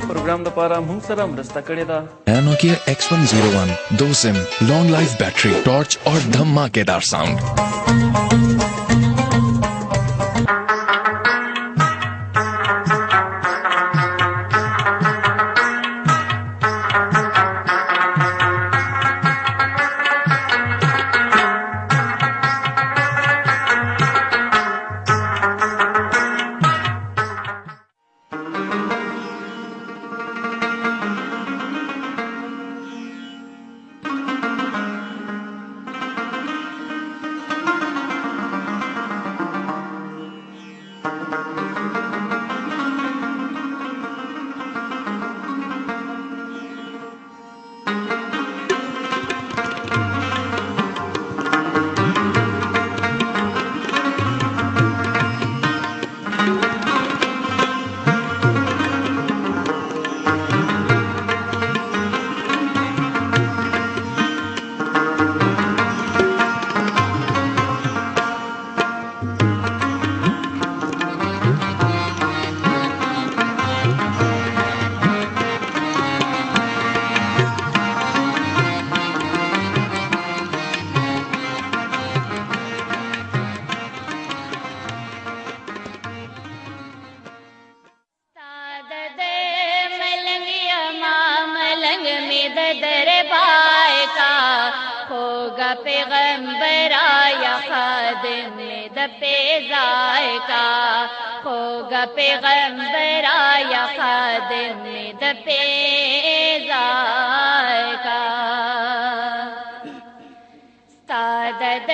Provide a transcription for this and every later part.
پروګرام لپاره موږ سره مرسته کړې ده. Nokia X101 2 SIM long life battery torch और धमाकेदार साउंड. पैगंबर आया खादिम द पेज़ायका होगा पैगंबर आया खादिम द पेज़ायका सादद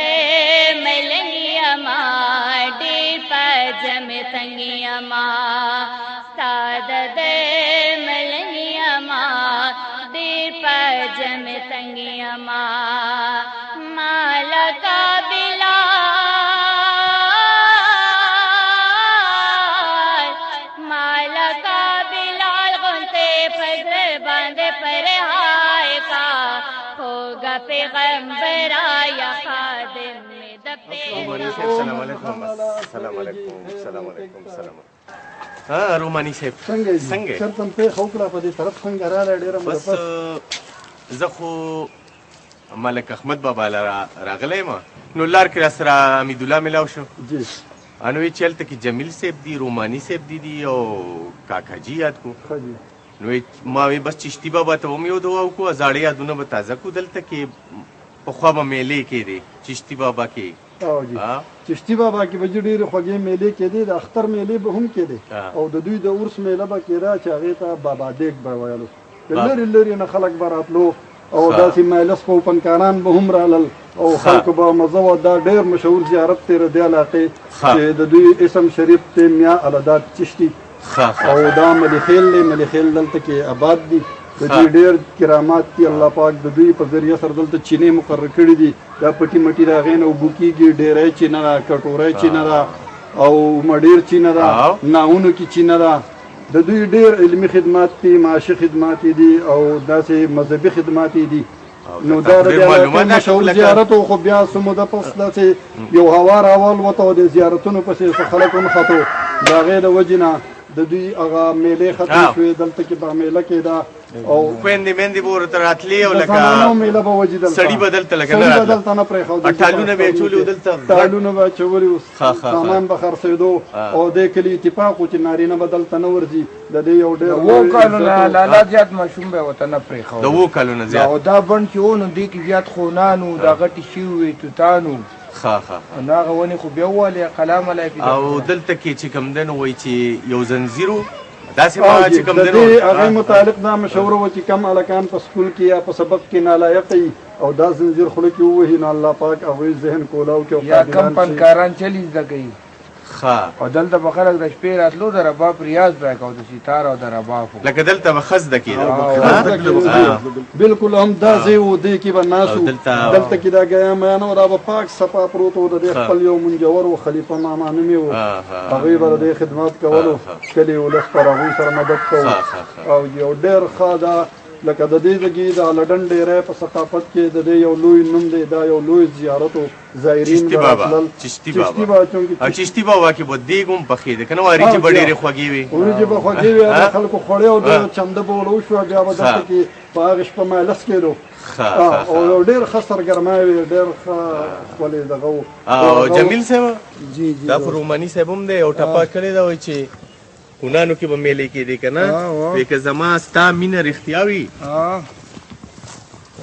मलंगिया माडी पजम तंगिया मा सादद मलंगिया माडी पजम तंगिया मा मालका बिलाल मालका बिलाल गुंते फजर बांधे पर हाय का होगा पैगंबर आया खादिम द अस्सलाम वालेकुम हाँ रोमानी साहब څنګه چرته په خوکړه په دې طرف څنګه رااله ډیره بس زه خو ملک احمد بابا راغلی ما نو لار کې راسره حمید الله ملاو شو جی انو یې چلته کې جمیل صاحب دی رومانی صاحب دی او کاکا جی یاد کو نو ما وی بس چشتی بابا ته هم یو دعا وکړو زاړه یادونه به تازه کو دلته کې پخوا به میلې کېدې چشتی بابا کې او جی چشتی بابا کې به ډېرې خوږې میلې کېدې د اختر میلې به هم کېدې او د دوی د عرس میله به کېده چې هغې ته بابا دیګ به ویلو د لرې لرې نه خلک به راتلو او داسې مایلس په پنکاران به هم رالل او خلکو به مزه وه دا ډېر مشهور زیارت دی د دې علاقې چې د دوی اسم شریف دی میا الداد چشتي او دا ملیخیل دی ملیخیل دلته کې آباد دي د دوی ډېر کرامات دي الله پاک د دوی په ذریعه سره دلته چینې مقرر کړي دي دا پټي مټي د هغې نه اوبه کېږي ډېری چینه ده کټوری چینه ده او مډیر چینه ده ناونو کې چینه ده د دوی ډېر علمي خدمات دي معاشي خدمات دي او داسې مذهبي خدمات دي نو دا د مشهور زیارت خو بیا څه موده پس داسې یو هوار اول وته د زیارتونو پسې خلک ونښتو د هغې د وجې نه د دوی هغه میلې ختمې شوې دلته کې به میله کېده او خویندې میندې به ورته راتلې او لکه میله به وجې دلته سړي به دلته لکه سړي به دلته نه پرېښودل ټالونه به یې اچولي وو دلته ټالونه به اچولي وو سامان به خرڅېدو او دې کلي اتفاق و چې نارینه به دلته نه ورځي د دې یو ډېر 2 کالونه لا زیات ماشوم به ورته نه پرېښود د 2 کالونه زیات او دا بڼ چې و نو دې کې زیات خونانو دا غټې شوي وې توتانو نو هغه ونې خو بیا ووالې قلم علیه او دلته کې چې کوم دی نو وایي چې یو زنځیر و داسې ما چې کوم دی نو هغې متعلق دا مشوره وه چې کم هلکان په سکول کې یا په سبق کې نالایقه وي او دا زنځیر خوله کې ووهي نو الله پاک هغوی ذهن کولاو کړي یا کم فنکاران چلی زده کوي او دلته به خلک د شپې راتلو د رباب ریاض به یې کوو د سیتار او د رباب لکه دلته به ښه زده کېده بلکل هم داسې و دې کې به ناست وو دلته کې دا ګیا میانه و دا به پاک صفا پروت و د دې خپل یو منجور و خلیفه ماما نومې و هغوی به د دې خدمات کولو کلي ولس پر هغوی سره مدد کوو او یو ډېر ښه دا لکه د دې ځای د لډن ډیری په ثقافت کې د دې یو لوی نوم دی دا یو لوی زیارت و زایرین چشتی بابا چشتی بابا کې به دیګ هم پخېده که نه وریجې به ډېرې خوږې وې وریجې به خوږې وې د خلکو خوړې او د چمده به ور وشوه بیا به دلته کې په هغې شپه مایلس کېدو او یو ډېر ښه سرګرمی وې ډېر ښه ښکلی دغه و او جمیل صاحب دا خو روماني صاحب هم دی او ټپه کړې ده وایي چې هونانو کې به میلې کېدې که نه وایي که زما ستا مینه رښتیا وي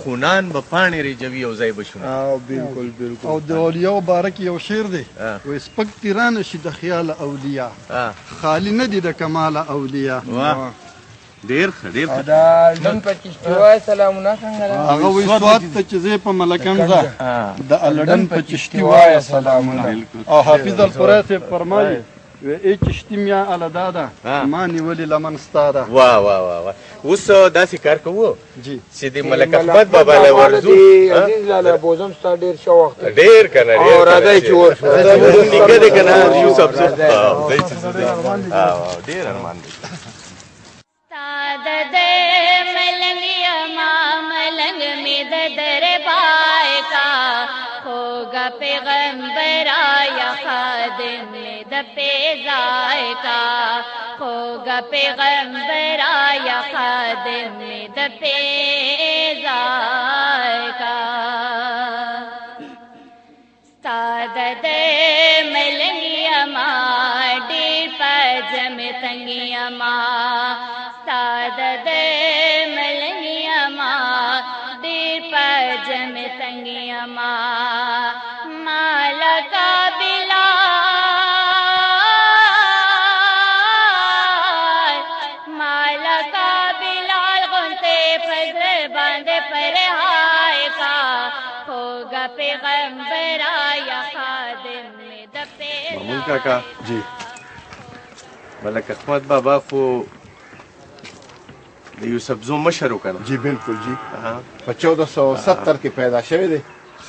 خونان به پاڼې رېجوي او ځای به شونه بالکل بالکل او د اولیاو باره کې یو شعر دی وایي سپک تیرانه شي د خیال اولیا خالي نه دي د کمال اولیا ډېر ښه ډېر ښه دا لن په چشتي وایه سلامونه څنګه ده هغه وایي سوات ته چې ځې په ملکم ځه د الډن په چشتي وایه سلامونه او حافظ القری صاحب فرمایي ای چشتي میا الداده ما نیولې لمن ستا ده واه واه واه اوس داسې کار کوو چې د ملک احمد بابا له ورځو عزیز لاله بوزم ستا ډېر ښه وخت ډېر که نه او راځئ چې ورشو زموږ نیکه دی که نه یوسف صاحب ډېر ارمان دی سعادت ملنگ یما ملنگ میں در پائے کا ہوگا پیغمبر آیا خادم میں پیزائے کا ہوگا پیغمبر آیا خادم میں پیزائے کا سعادت ملنگ یما ڈیر پجم تنگی یما سعادت ملنگی اما دیر پجم تنگی اما مالا کا بلال غنتے پدر باندے پر ہائے کا ہوگا پیغمبر آیا خادم میں دپے مامون کاکا جی ملک احمد بابا خو د یوسف زو مشر و کنه جی بالکل جی په 1470 کې پیدا شوی دی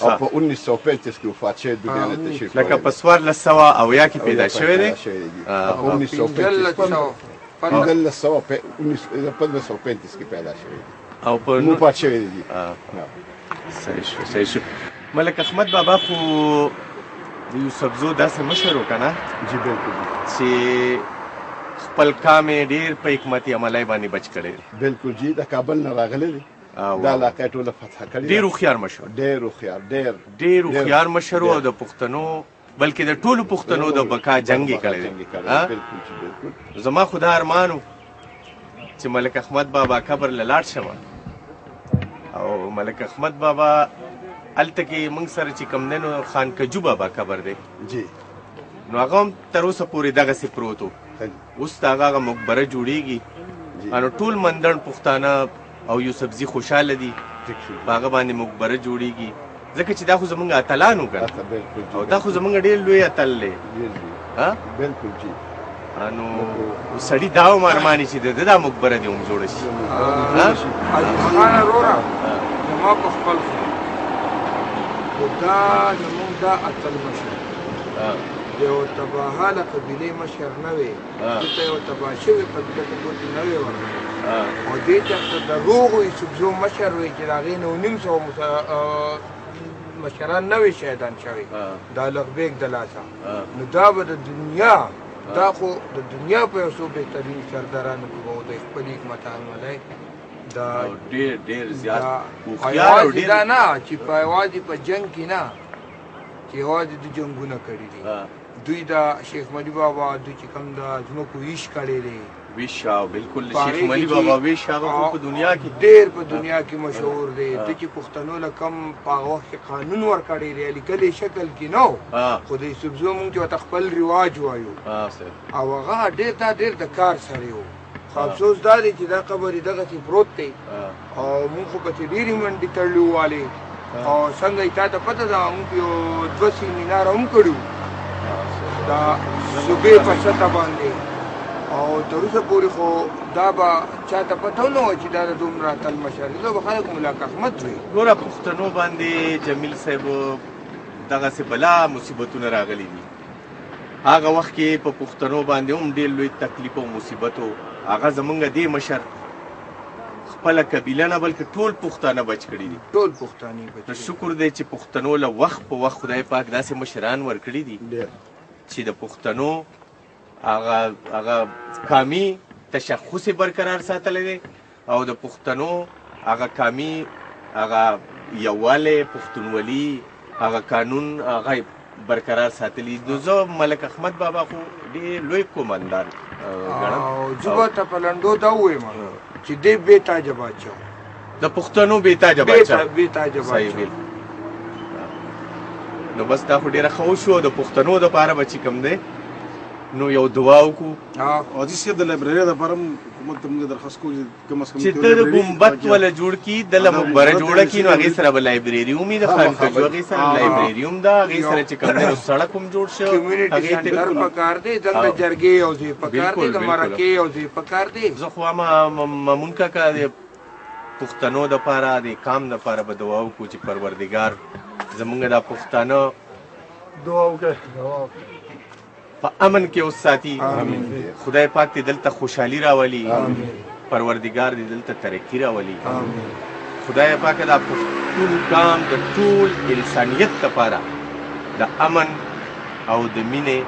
او په 1935 کې وفات شوی دنیا ته تشریف لکه په 1400 کې پیدا شوی دی 1935 کې پیدا شوی او په وفات شوی دی صحیح شو ملک احمد بابا خو د یوسف زو داسې مشر و کنه جی بالکل چې خپل کام یې ډېر په حکمتي عملی باندې بچ کړی دی بالکل جی د کابل نه راغلی دی دا علاقه ټوله فتح کړې ډېر هوښیار مشر ډېر هوښیار ډېر هوښیار مشر و او د پښتنو بلکې د ټولو پښتنو د بقا جنګ یې کړی دی بالکل جی بالکل زما خو دا ارمان و چې ملک احمد بابا قبر له لاړ شم او ملک احمد بابا هلته کې موږ سره چې کوم دی نو خان کجو بابا قبر دی جی نو هغه هم تر اوسه پورې دغسې پروت و اوس د هغه مقبره جوړیږي نو ټول مندړ پښتانه او یوسفزي خوشحاله دي په هغه باندې مقبره جوړیږي ځکه چې دا خو زمونږ اتلان و که نه او دا خو زمونږ ډېر لوی اتل دی بالکل جی نو سړي دا هم ارماني چې د ده دا مقبره دې هم جوړه شي عزیز خانه وروره زما په خپل دا زمونږ دا اتل مشر د یو تباهاله قبیلې مشر نه وې دلته یو تباه شوې قبیله ته ګوتې نه وې ورغلې او دې ته د روغو یوسفزو مشر وې چې د هغې نه 900 مشران نه وې شهیدان شوي دا لغبیک د لاسه نو دا به د دنیا دا خو د دنیا په یو څو بهترین سردارانو کې به و د خپل حکمت عملی دا ډېر زیات یوازې دا نه چې په یوازې په جنګ کې نه چې یوازې د جنګونه کړي دي دوی دا شیخ ملي بابا دوی چې کوم د ځمکو ویش کړی دی ویش بالکل شیخ ملي بابا ویش هغه په دنیا کې ډېر په دنیا کې مشهور دی د چې پښتنو له کم په هغه وخت کې قانون ورکړی دی لیکلي شکل کې نه خو د یوسفزو مونږ چې ورته خپل رواج وایو او هغه ډېر د کار سړی و خو افسوس دا دی چې دا قبر یې دغسې پروت دی او مونږ خو پسې ډېرې منډې تړلې ووالې او څنګه یې تا ته پته ده مونږ یو 2 سیمیناره هم کړي دا صوبې په سطح باندې او تر اوسه پورې خو دا به چاته پته نه وه چې دا د دومره اتل مشر دی به خلک ملاک احمد وي ګوره پښتنو باندې جمیل صاحب دغسې بلا مصیبتونه راغلي دي هغه وخت کې په پښتنو باندې هم ډېر لوی تکلیف او مصیبت و هغه زمونږ دې مشر خپله قبیله نه بلکې ټول پښتانه بچ کړي دي ټول پښتانه نو شکر دی چې پښتنو له وخت په وخت خدای پاک داسې مشران ورکړي دي چې د پښتنو هغه قامي تشخص یې برقرار ساتلی دی او د پښتنو هغه قامي هغه یووالی پښتونولي هغه قانون هغه برقرار ساتلی نو زه ملک احمد بابا خو ډېر لوی قومندان ګڼم زه به ته په لنډو دا ووایم چې دی بې تاجه باچا د پښتنو بې تاجه باچا بې تاجه باچا نو بس دا خو ډېره ښه وشوه د پښتنو دپاره به چې کوم دی نو یو دعا وکړو عزیز صاحب د لایبررۍ دپاره هم حکومت ته موږ درخواست کوو چې ته د ګمبد وله جوړ کړي دله مقبره جوړه کړي نو هغې سره به لایبرري هم وي د خانقاجو هغې سره لایبرري هم ده هغې سره چې کوم دی نو سړک هم جوړ شو کمیونټي سنټر پکار دی دلته جرګې یو ځای پکار دی د مرکې یو ځای پکار دی زه خو مامون کاکا د پښتنو دپاره د قام دپاره به دعا وکړو چې پروردګار زمونږ دا پښتانه دعا وکړئ په امن کې اوس ساتي خدای پاک دې دلته خوشحالي راولي پروردګار دې دلته ترقي راولي خدای پاک دا پښتون قام د ټول انسانیت لپاره د امن او د مینې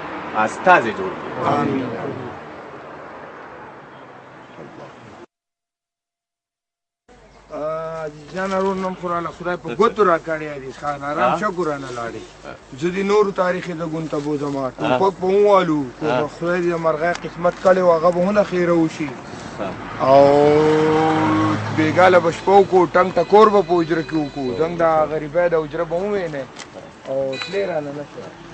استازی جوړ کړي عزیزان ارونم خوراله خدای په ګوتو راکړی عزیز خان آرام شه ګرانه لاړې زه د نورو تاریخي د ګون ته بوځم ټوپک به ووالو خدای دې د مرغۍ قسمت کړی و هغه به هونه خیره وشي او بېګاله به شپه وکړو ټنګ ټکور به په حجره کې وکړو زنګ د غریبۍ د حجره به ووینې او تلې رانه نه شوه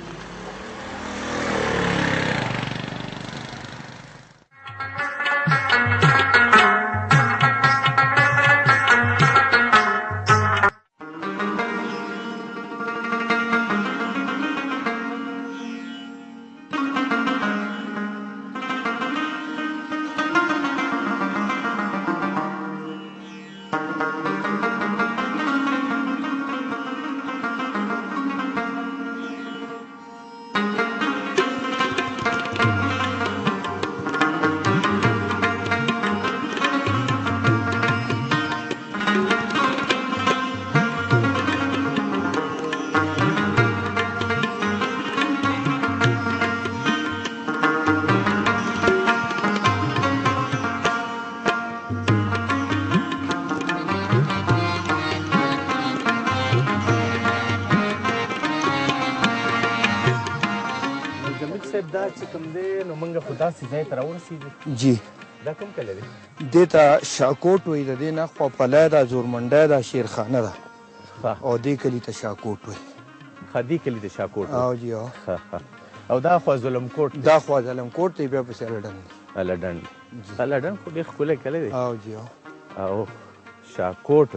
دا چې کوم دی نو موږ خو داسې ځای ته راورسېدو جی دا کوم کلی دی دې ته شاکوټ وایي د دې نه خوا پلی ده زورمنډی ده شیرخانه ده او دې کلي ته شاکوټ وایي دې کلي ته شاکوټ او جی او دا خوا ظلمکوټ دا خوا ظلمکوټ دی بیا پسې لډن دی لډن لډن خو ډېر ښکلی کلی دی او جی او شاکوټ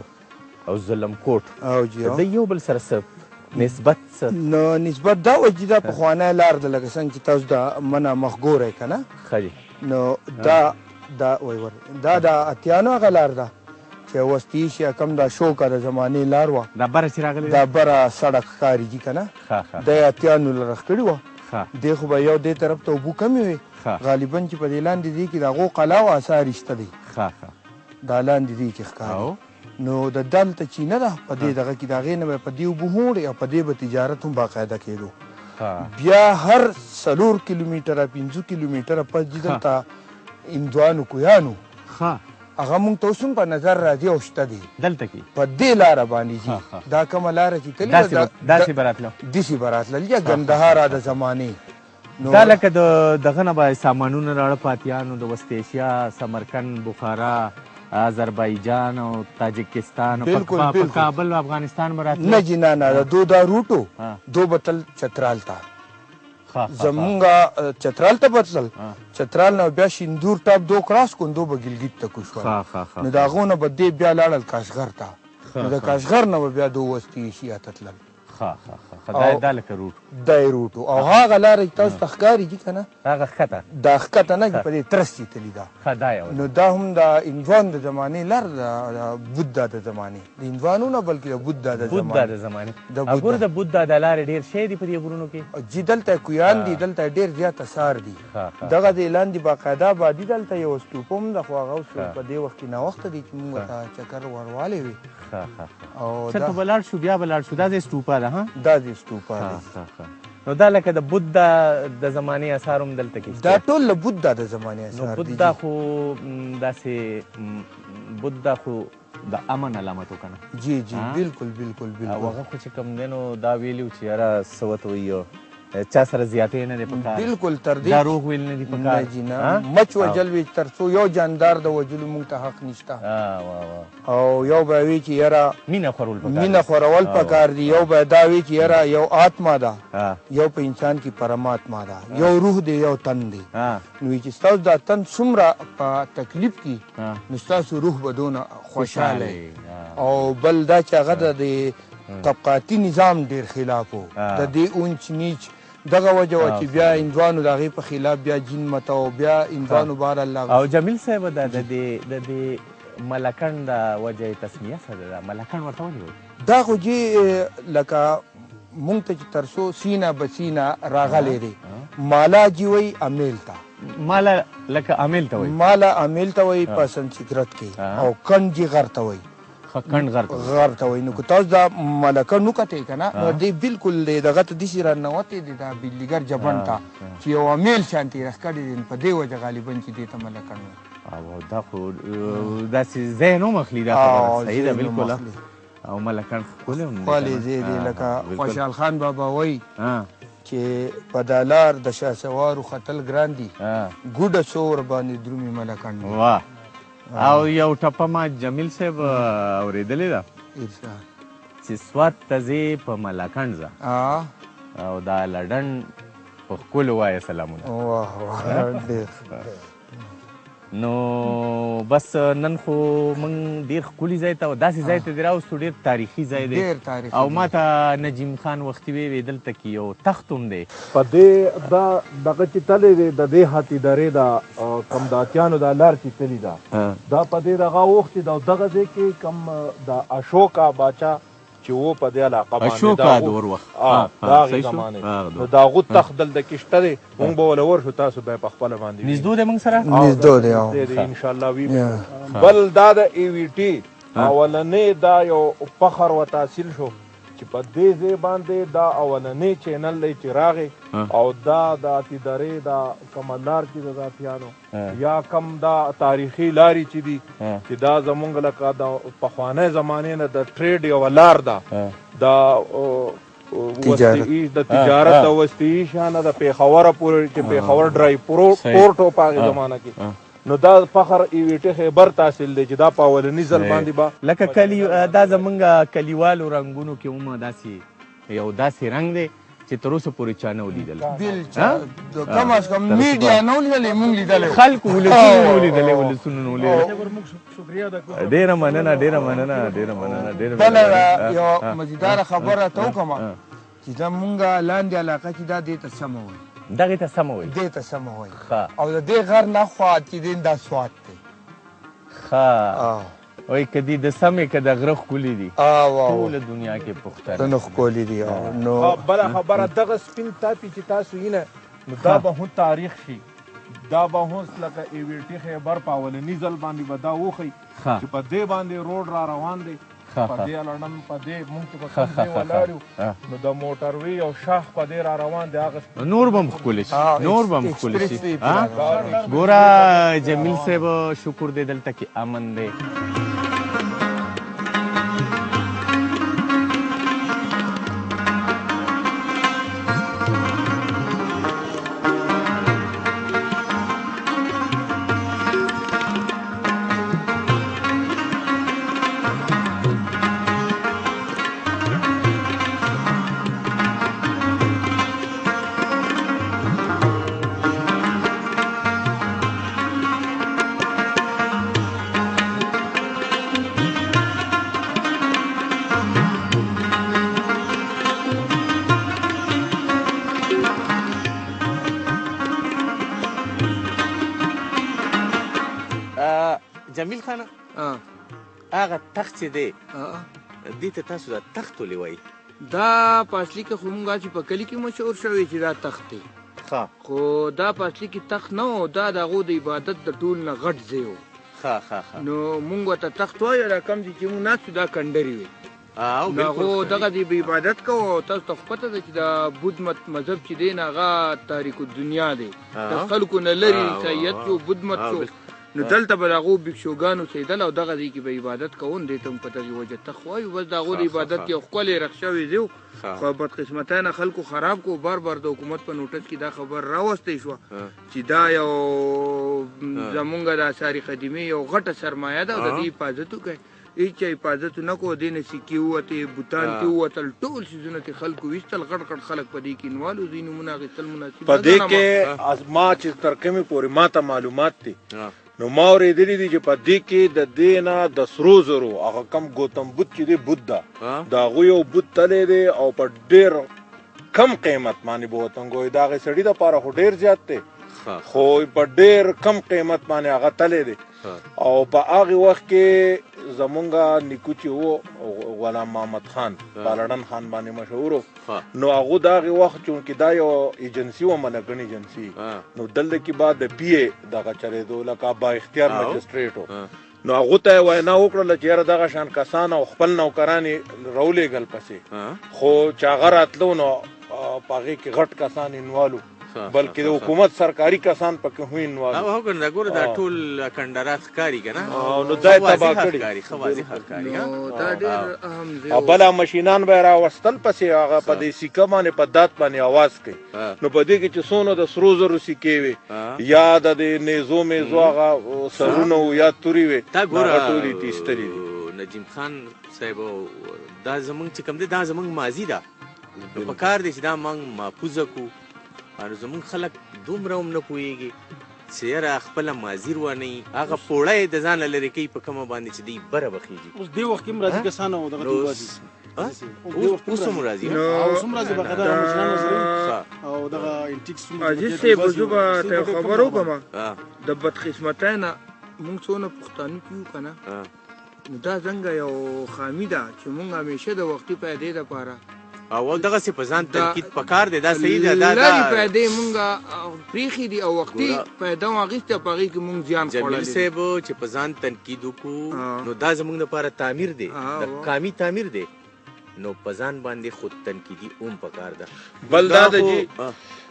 او ظلمکوټ او جی د یو بل سره څه نسبت څه نو نسبت دا وایي چې دا پخوانی لار ده لکه څنګه چې تاسو د منه مخ ګورئ که نه نو دا د اتیانو هغه لار ده چې وسطي شي کم دا شوکه د زمانې لار وه دا بره چې راغلی دا بره سړک ښکارېږي که نه دا یې اتیانو له راښکړې وه دې خو به یو دې طرف ته اوبو کمې وې غالبا چې په دې لاندې دی کې د هغو قلا او اثار شته دی دا لاندې دی کې ښکاري نو د دلته چینه ده په دې دغه کې د هغې نه به په دې اوبه هوړې او په دې به تجارت هم باقاعده کېدو بیا هر 4 کیلومتره 5 کیلومتره پس دې دلته هندوانو کویانو هغه مونږ ته اوس هم په نظر راځي او شته دي دلته کې په دې لاره باندې ځي دا کومه لاره چې تللې داسې به راتلل داسې به راتلل یا ګندهاره د زمانې دا لکه دغه نه به سامانونه راړه پاتیانو د وسط ایشیا سمرقند بخارا آذربایجان او تاجکستان او کابل او افغانستان به راتلل نه جی نه دو دا روټو دو بتل چترال ته زمونږه چترال ته بتلل چترال نه بیا شیندور ټاپ دو کراس کو دو به ګلګیت ته کو شو نو د هغو نه به دې بیا لاړل کاشغر ته نو د کاشغر نه به بیا دو وسطي ایشیا ته تلل دا لکه روټ دا یې روټ او هغه لاره چې تاسو ته ښکاري دي که نه هغه ښکته دا ښکته نه چې په دې ترس چې تللي ده نو دا هم د هندوانو د زمانې لار ده بودا د زمانې د هندوانو نه بلکې د بودا د زمانې ګوره د بودا د لارې ډېر شی دي په دې غرونو کې جي دلته کویان دي دلته ډېر زیات اثار دي دغه د لاندې باقاعده آبادي دلته یو ستوپ هم ده خو هغه اوس په دې وخت کې ناوخته دی چې موږ ته چکر وروالی وي چېرته به لاړ شو بیا به لاړ شو دا ځای سټوپا ده دا ځای سټوپا دی نو دا لکه د بودا د زمانې اثار هم دلته کې دا ټول له بودا د زمانې اثار دي بودا خو داسې بودا خو د امن علامت و که نه جی جی بالکل بالکل او هغه خو چې کوم دی نو دا ویلي و چې یاره څه ورته وایي چا سره زیاتې نه دی پکار بالکل تر دې دروغ ویل نه دي پکار نه جي نه مچ وجل وي تر څو یو جاندار د وجلو موږ ته حق نشته او یو به وي چې یاره مینه خورول پکار مینه خورول پکار دي یو به دا وي چې یاره یو آتما ده یو په انسان کې پرماتما ده یو روح دی یو تن دی نو چې ستاسو دا تن څومره په تکلیف کې نو ستاسو روح به دونه خوشحاله او بل دا چې هغه د طبقاتي نظام ډېر خلاف و د دې اونچ نیچ دغه وجه وه چې بیا هندوانو د هغې په خلاف بیا جین مته او بیا هندوانو بهر الله او جمیل صاحب د دې ملکنډ د وجه تسمیه څه ده ملکنډ ورته ولې وایي دا خو جې لکه مونږ ته چې تر څو سینه به سینه راغلی دی مالا جي وایي امیل ته مالا لکه امیل ته وایي مالا امیل ته وایي په سنسکرت کې او کنډ جي غر ته وایي کنډ غر ته وایي نو که تاسو دا ملکنډ وکتئ که نه نو دی بالکل دی دغه ته داسې راننوتی دی دا بجلیګر جبڼ ته چې یو امیل شانتې راښکړی دی په دې وجه غالبا چې دې ته ملکنډ وایي دا خو داسې ذهن هم اخلي دا خبره صحیح ده بالکل او ملکنډ ښکلی هم ښکلی ځای دی لکه خوشحال خان بابا وایي چې په دا لار د شهسوارو ختل ګران دي ګوډه څو ورباندې درومي ملکنډ واه او یو ټپه ما جمیل صاحب اورېدلې ده چې سوات ته ځې په ملکنډ ځه او دا لډن په ښکلو وایه سلامونه نو بس نن خو موږ ډېر ښکلي ځای ته داسې ځای ته دې راوستو ډېر تاریخي ځای دی او ما ته نجیم خان وختي وی دلته کې یو تخت هم دی په دې دا دغه چې تللی دی د دې هاتي درې دا کم د اتیانو دا لار چې تللي ده دا په دې دغه وخت چې دغه ځای کې کم د اشوکا باچا چې و په دې علاقه باندې اشوکا د ور وخت د هغې زمانې نو د هغو تخت دلته کې شته دی موږ به ورله ورشو تاسو به یې په خپله باندې نږدو دی موږ سره نږدو دی انشاءالله وي بل دا د ای وي ټي اولنی دا یو فخر و تحصیل شو چې په دې ځای باندې دا اولنی چینل دی چې راغی او دا د اتیدارې دا کومه لار چې د ذاتیانو یا کم دا تاریخي لارې چې دي چې دا زمونږ لکه د پخوانۍ زمانې نه د ټریډ یوه لار ده د تجارت د وسطي شانه د پېښوره پورې چې پېښور ډرای پورټ و په هغې زمانه کې نو دا فخر ایویټي خیبر تحصیل دی چې دا په اولني ځل باندې به لکه دا زمونږ کلیوالو رنګونو کې هم داسې یو داسې رنګ دی چې تر اوسه پورې چا نه و لیدلی کم از کم میډیا نه و لیدلی موږ لیدلی خلکو ولسونو نه و لیدلی ولسونو نه و لیدلی ډېره مننه ډېره مننه ډېره مننه ډېره بله یو مزیداره خبره ته وکړمه چې زمونږ لاندې علاقه چې دا دې ته سمه وایي دغې ته سمه وایي دې ته سمه وایي او د دې غر نه خوا چې دی دا سوات دی ښه وایي که دي د سمې که د غره ښکلي دي ټوله دنیا کې پښتانه ښکلي دي نو بله خبره دغه سپین تاپي چې تاسو وینه نو دا به هم تاریخ شي دا به هم لکه ایویټي خیبر په اولني ځل باندې به دا وښیي چې په دې باندې روډ را روان دی په دې لړم په دې مونږ چې په کوم ځای ولاړ یو نو د موټروي او شاخ په دې را روان دی هغه نور به هم ښکلی شي نور به هم ښکلی شي ګوره جمیل صاحب شکر دی دلته کې امن دی جمیل خانه هغه تخت چې دی دې ته تاسو دا تخت ولې وایي دا په اصلي کې خو مونږ چې په کلي کې مشهور شوی چې دا تخت دی خو دا په اصلي کې تخت نه و دا د هغو د عبادت د ټول نه غټ ځای و نو مونږ ورته تخت وایو دا کم ځای چې مونږ ناست دا کنډرې وې نو هغو دغه دی به عبادت کوو تاسو ته خو پته ده چې دا بود مذهب چې دی نه هغه تاریک الدنیا دی د خلکو نه لرې عیسایت شو بود مت شو نو دلته به د هغو بکشوګانو اوسېدل او دغه ځای کې به عبادت کوون دی ته هم په دغې وجه تخت وایو بس د هغو د عبادت یو ښکلی رخ شوی ځای و خو بدقسمتانه خلکو خراب کو بار بار د حکومت په نوټس کې دا خبر راوستی شوه چې دا یو زمونږ د آثار قدیمې یو غټه سرمایه ده او د دې حفاظت وکړئ هیڅ چا حفاظت نه کو دې نه سکې ووتې بوتان کې ووتل ټول څیزونه ترې خلکو ویستل غټ غټ خلک په دې کې انوالو ځینې نومونه اخیستل مناسب په دې کې ما چې تر کومې پورې ما ته معلومات دي نو ما اورېدلي دي چې په دې کې د دې نه د سرو زرو هغه کم ګوتم بود چې دی بود ده د هغوی یو بود تلی دی او په ډېر کم قیمت باندې به وطن ګوی د هغې سړي دپاره خو ډېر زیات دی خو په ډېر کم قیمت باندې هغه تلی دی او په هغې وخت کې زمونږ نیکو چې و غلام محمد خان پالړن خان باندې مشهور نو هغو د هغې وخت چونکې دا یو ایجنسي وه ملکن ایجنسي نو دلته کې به د پی ای دغه چلېدو لکه با اختیار مجسټریټ و نو هغو ته یې وینا وکړله چې یاره دغه شان کسان او خپل نوکران یې راولېږل پسې خو چې هغه راتلو نو په هغې کې غټ کسان انوالو بلکې د حکومت سرکاري کسان پکې هم انوالو او هغه دا ګوره دا ټول کنډرات ښکاري که نه نو دا یې تباه کړي ښه واضح ښکاري دا ډېر اهم ځای او بله مشینان به یې راوستل پسې هغه په دې سیکه باندې په دات باندې اواز کوي نو په دې کې چې څونه د سرو زرو سیکې وې یا د دې نیزو میزو هغه سرونه و یا تورې وې هغه ټول یې تیستلي دي نجیم خان صاحب دا زمونږ چې کوم دی دا زمونږ ماضي ده نو په کار دی چې دا موږ محفوظه کړو او زمونږ خلک دومره هم نه پوهېږي چې یاره خپله ماضي روانوي هغه پوړه یې د ځانه لرې کوي په کومه باندې چې دی بره بخېږي اوس دې وخت کې هم راځي کسان او دغه دوی اوس هم راځي اوس هم راځي بقا دغه مشران نظري او دغه انټیکس عزیز صاحب زه به ته خبر وکړم د بدقسمتۍ نه مونږ څونه پښتانه کې یو که نه نو دا څنګه یو خامي ده چې مونږ همیشه د وختي پیدې دپاره او دغسې په ځان تنقید پکار دی دا صحیح ده لرې پیدې مونږ پرېښي دي او وختي پیدا مو اخیستې په هغې کې مونږ زیان خوړلی جمیل صاحب چې په ځان تنقید وکړو نو دا زموږ دپاره تعمیر دی د قامي تعمیر دی نو په ځان باندې خود تنقیدي هم پکار ده بل دا ده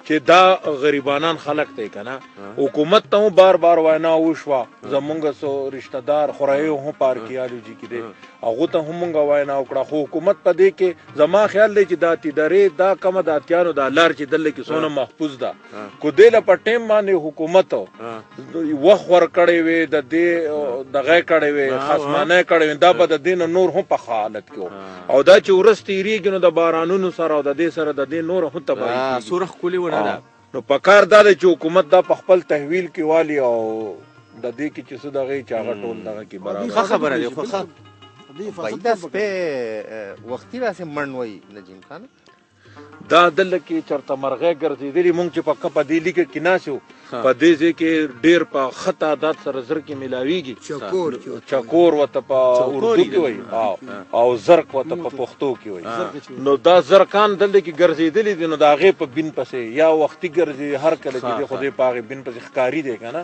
چې دا غریبانان خلک دی که نه حکومت ته هم بار بار وینا وشوه زمونږ څو رشته دار خورایو هم په ارکیالوجي کې دی هغو ته هم مونږ وینا وکړه خو حکومت په دې کې زما خیال دی چې دا تیدرې دا کمه د اتیانو دا لار چې دلته کې څونه محفوظ ده خو دې له په ټیم باندې حکومت وخت ورکړی وې د دې دغه کړی وې خصمانه کړی وې دا به د دې نه نور هم په ښه حالت کې او دا چې ورځ تېرېږي نو د بارانونو سره او د دې سره د دې نور هم تباهي کېږي سوره ښکلې ونه ده نو په کار دا دی چې حکومت دا په خپل تحویل کې والي او د دې کې چې څه دغه چې هغه ټول دغه کې برابر ښه خبره دی خو ښه دا سپی وختي راسې مڼ وایي نجیم خان دا دلته کې چېرته مرغۍ ګرځېدلي مونږ چې په دې لیکه کې ناست یو په دې ځای کې ډېر په ښه تعداد سره زر کې میلاویږي چکور ورته په اردو کې وایي او زرک ورته په پښتو کې وایي نو دا زرکان دلته کې ګرځېدلي دي نو د هغې په بین پسې یا وختي ګرځي هر کله چې دی خو دی په هغې بین پسې ښکاري دی که نه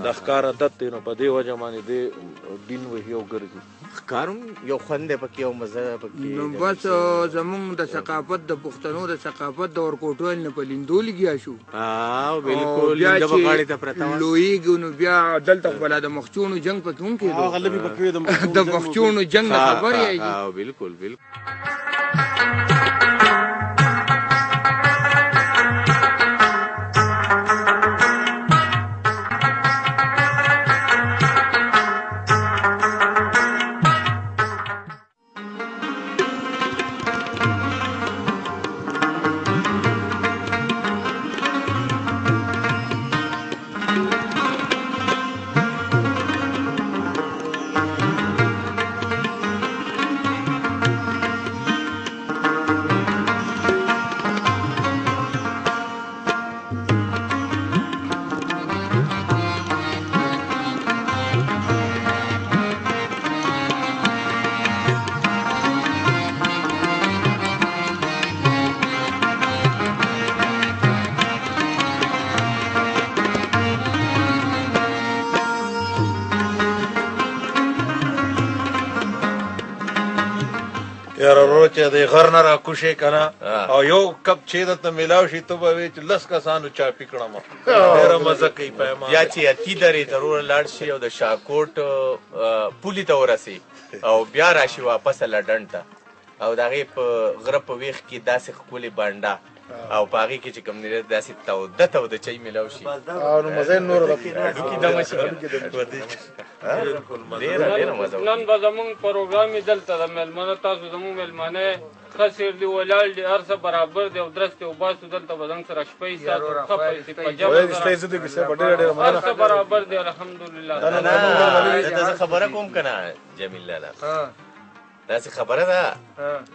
د ښکار عادت دی نو په دې وجه باندې دی بین وهي او ګرځي ښکار هم یو خوند دی پکې او مزه پکې نو بس زمونږ د ثقافت د پښتنو د ثقافت د ورکوټویل نه په لیندو لګیا شو بالکل لویږو نو بیا دلته خو بلا د مخچونو جنګ پکې هم کېدو د مخچونو جنګ نه خبر یې بالکل بالکل چې د غر نه راکوشې که نه او یو کپ چې درته میلاو شي ته به وایې چې 10 کسانو چاپي کړم ډېره مزه کوي پیمان یا چې اتي درې ضرور لاړ شي او د شاکوټ پولي ته ورسي او بیا راشي واپس لډن ته او د هغې په غره په ویښ کې داسې ښکلې بانډه او په هغې کې چې کوم دی داسې توده چای میلاو شي نو مزه یې نوره ده هډوکي دمه شي ډېره مزه نن به زمونږ پروګرام یې دلته د مېلمانه تاسو زمونږ مېلمانه ښه سیر دي ولاړ دي هر څه برابر دي او درست دي وباسو دلته به زموږ سره شپه یې ساتو ښه پیسې په جمع هر څه برابر دي الحمدلله ته زه خبره کوم که نه جمیل لالا داسې خبره ده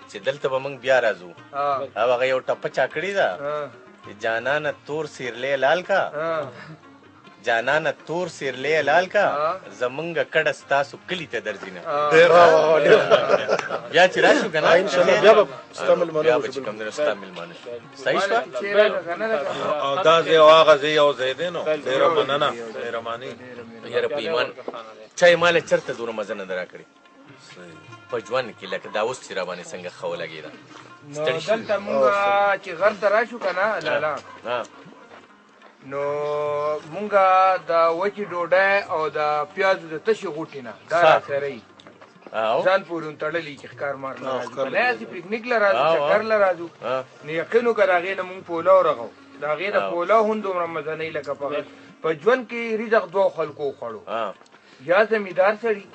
چې دلته به موږ بیا راځو او هغه یو ټپه چا کړې ده چې جانانه تور سیرلی لال کا جانانه تور سیرلی لال کا زمونږ کډه ستاسو کلي ته درځي نه بیا چې راشو که نه بیا به چې کوم دی نو ستا مېلمانه شو صحیح شوه او دا ځای او هغه ځای یو ځای دی نو ډېره مننه مهرباني یاره په ایمان چا یې ماله چېرته دومره مزه نه ده راکړې په ژوند کې لکه دا اوس چې راباندې څنګه ښه ولګېده نو دلته مونږ چې غر ته راشو که نه لالا نو مونږ د وچې ډوډۍ او د پیازو د تشې غوټې نه دا راسره یي ځان پورې تړلي چې ښکار مار نه راځي که نه یاسې پکنیک له راځو چکر له راځو نو یقین وکړه د هغې نه مونږ پولاو رغو د هغې د پولاو هم دومره مزه نه وي لکه په ژوند کې رزق دوه خلکو وخوړو یا زمیندار سړي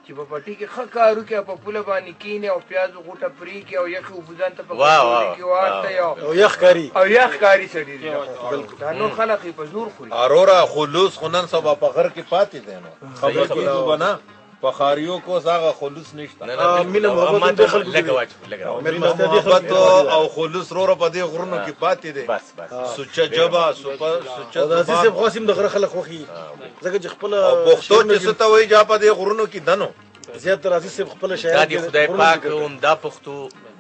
چې په پټي کې ښه کار وکړي او په پوله باندې کښېني او پیازو غوټه پرې کړي او یخې اوبه ځان ته په کټورې کې واچوي او یخ کاري سړي دی دا نور خلک یې په زور خوري اروره خلوص خو نن سبا په غر کې پاتې دی نو خبر کېږو به نه په ښاریو کې اوس هغه خلوص نشته محبت او خلوص روره په دې غرونو کې پاتې دی سوچه ژبه سوچه پښتو چې څه ته وایي جا په دې غرونو کې دنو دا د خدای پاک دا پښتو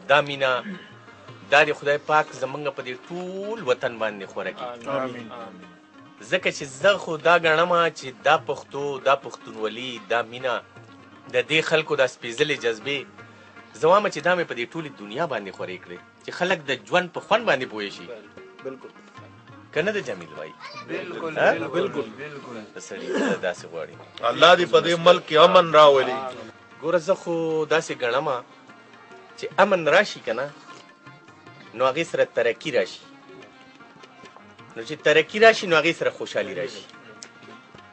دا مینا دا د خدای پاک زمونږ په دې ټول وطن باندې خوره کړي ځکه چې زه خو دا ګڼم چې دا پښتو دا پښتونولي دا مینا د دې خلکو دا سپېڅلې جذبې زه وایم چې دا مې په دې ټولې دنیا باندې خورې کړې چې خلک د ژوند په خوند باندې پوه شي که نه د جمیل بھائی سړي داسې غواړي الله دې په دې ملک کې امن راولي ګوره زه خو داسې ګڼم چې امن راشي که نه نو هغې سره ترقي راشي نو چې ترقي راشي نو هغې سره خوشحالي راشي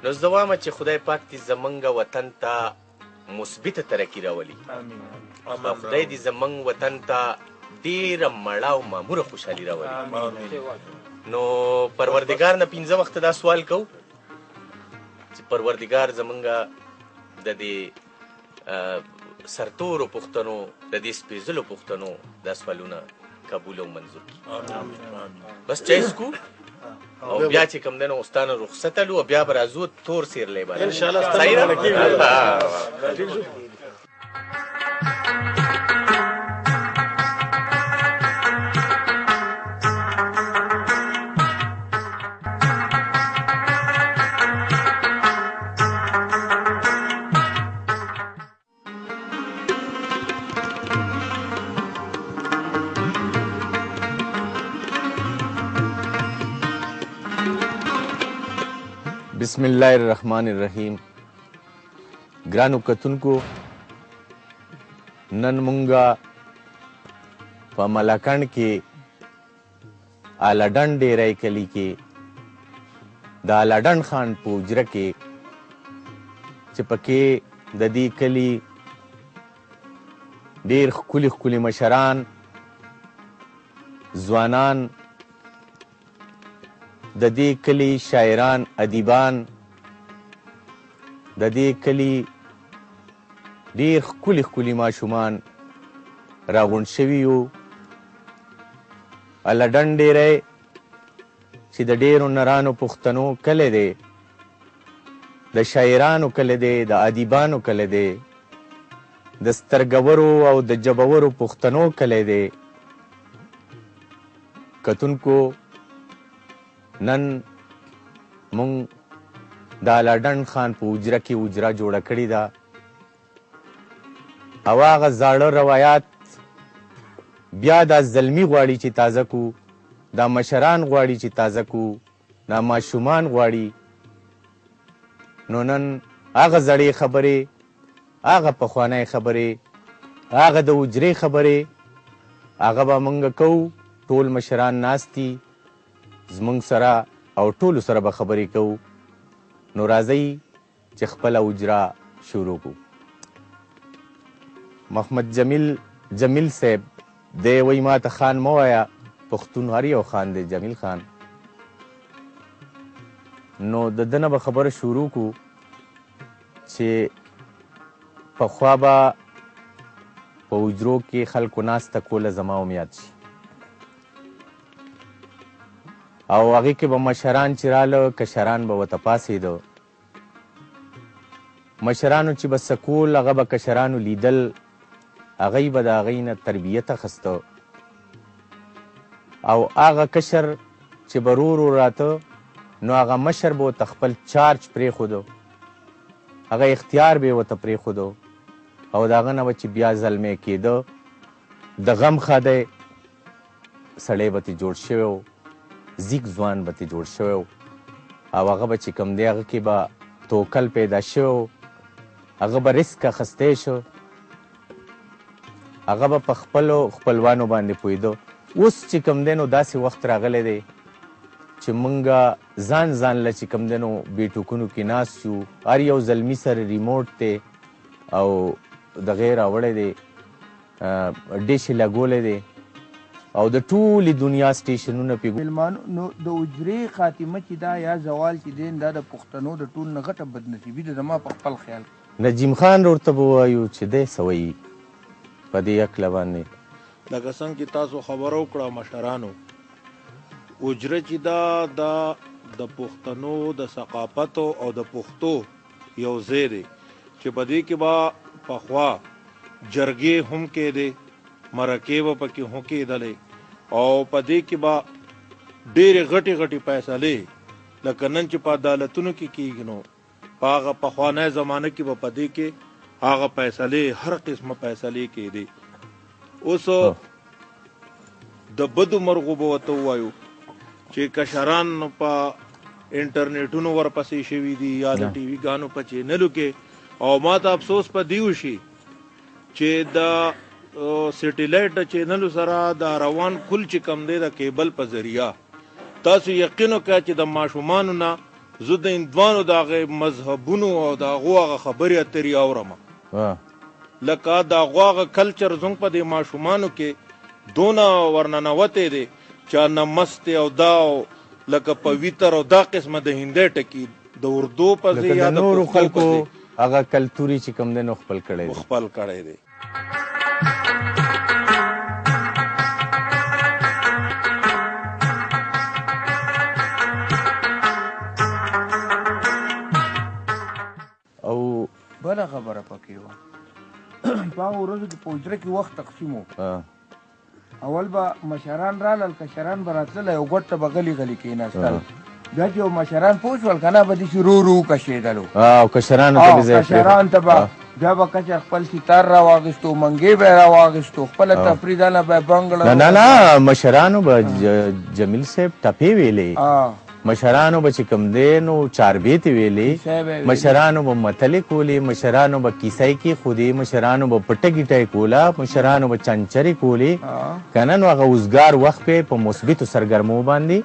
نو زه وایم چې خدای پاک دې زمونږ وطن ته مثبته ترقي راولي او خدای دې زمونږ وطن ته ډېره مړه او معموره خوشحالي راولي نو پروردګار نه 5 وخته دا سوال کوو چې پروردګار زمونږ د دې سرتورو پښتنو د دې سپېڅلو پښتنو دا سوالونه قبول او منظور کړي بس چای څکو او بیا چې کوم دی نو استانه رخصت الو او بیا به راځو تور سیرلی باندې انشاءالله بسم الله الرحمن الرحیم ګرانو کتونکو نن مونږه په ملکنډ کې آلډن ډیری کلي کې د آلډن خان په حجره کې چې پکې د دې کلي ډېر ښکلي ښکلي مشران ځوانان د دې کلي شاعران ادیبان د دې کلي ډېر ښکلي ښکلي ماشومان راغونډ شوي یو آلډن ډیری چې د ډېرو نرانو پښتنو کلی دی د شاعرانو کلی دی د ادیبانو کلی دی د سترګورو او د جبورو پښتنو کلی دی کتونکو نن مونږ د آلډن خان په حجره کې حجره جوړه کړې ده او هغه زاړه روایات بیا دا زلمی غواړي چې تازه کو، دا مشران غواړي چې تازه کو، دا ماشومان غواړي. نو نن هغه زړې خبرې، هغه پخوانی خبرې، هغه د حجرې خبرې، هغه به موږ کوو. ټول مشران ناست دي زموږ سره او ټولو سره به خبرې کوو. نو راځئ چې خپله حجره شروع کړو. محمد جمیل صاحب دی وایي ما ته خان مه وایه، پښتون هر یو خان دی جمیل خان. نو د ده نه به خبره شروع کړو چې پخوا به په حجرو کې خلکو ناسته کوله زما هم یاد شي، او هغې کې به مشران چې راله کشران به ورته پاڅېده. مشرانو چې به څه کول هغه به کشرانو لیدل، هغوی به د هغوی نه تربیت اخیسته، او هغه کشر چې به ورو راته نو هغه مشر به ورته خپل چارج پرېښودو، هغه اختیار به یې ورته پرېښودو، او د هغه نه به چې بیا زلمی کېده د غم خادی سړی به ترې جوړ شوی و، زیږ ځوان به ترې جوړ شوی و، او هغه به چې کوم دی هغه کې به توکل پیدا شوی و، هغه به رسک اخیستی شو، هغه به په خپلو خپلوانو باندې پوهېده. اوس چې کوم دی نو داسې وخت راغلی دی چې مونږ ځان له چې کوم دی نو بیټوکونو کې ناست یو، هر یو زلمي سره ریموټ دی او دغې راوړی دی، ډیش یې لګولی دی، او د ټولې دنیا سټیشنونه پې نو د حجرې خاتمه چې دا یا زوال چې دی دا د پښتنو د ټول نه غټه بدنصیبي ده زما په خپل خیال. نجیم خان ورته به ووایو چې دی څه وایي په دې هکله باندې. لکه څنګه چې تاسو خبره وکړه مشرانو، حجره چې دا د پښتنو د ثقافتو او د پښتو یو ځای دی چې په دې کې به پخوا جرګې هم کېدې، مرکې به پکې هم کېدلې، او په دې کې به ډېرې غټې فیصلې لکه نن چې په عدالتونو کې کېږي نو په هغه پخوانی زمانه کې به په دې کې هغه فیصلې هر قسمه فیصلې کېدې. اوس د بدو مرغو به ورته ووایو چې کشران په انټرنیټونو ورپسې شوي دي یا د ټي وي ګانو په چینلو کې، او ما ته افسوس په دې وشي چې د سیټیلایټ د چینلو سره د روان کل چې کم دی د کیبل په ذریعه تاسو یقین وکړئ چې د ماشومانو نه زه د هندوانو د هغې مذهبونو او د هغو هغه خبرې اترې اورم، لکه د هغو هغه کلچر زموږ په دې ماشومانو کې دونه ورننوتی دی چې نمست او دا لکه پویتر او دا قسمه د هندۍ ټکي د اردو په ځای یا د نورو خلکو هغه کلتوري چې کوم دی نو خپل کړی دی. او بله خبره پکې وه په هغو ورځو کې په حجره کې وخت تقسیم و. اول به مشران رالل، کشران به راتلل، یو ګوټ ته به غلي کېناستل، بیا چې یو مشران پوه شول که نه به داسې رو کشېدلو، او کشرانو ته به بیا به کچه خپل ستار راواغېستو، منګې به یې راواغېستو، خپله تفریح دله به یې بنګړه. نه مشرانو به جمیل صاحب ټپې ویلې، مشرانو به چې کوم دی نو چاربیتې ویلې، مشرانو به متلې کولې، مشرانو به کیسې کېښودې، مشرانو به پټه ګیټه کوله، مشرانو به چنچرې کولې که نه. نو هغه اوزګار وخت به په مثبتو سرګرمو باندې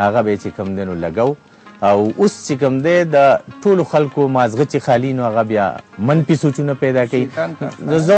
هغه به چې کوم دی نو لګو. او اوس چې کوم دی د ټولو خلکو مازغه چې خالي نو هغه بیا منفي سوچونه پیدا کوي.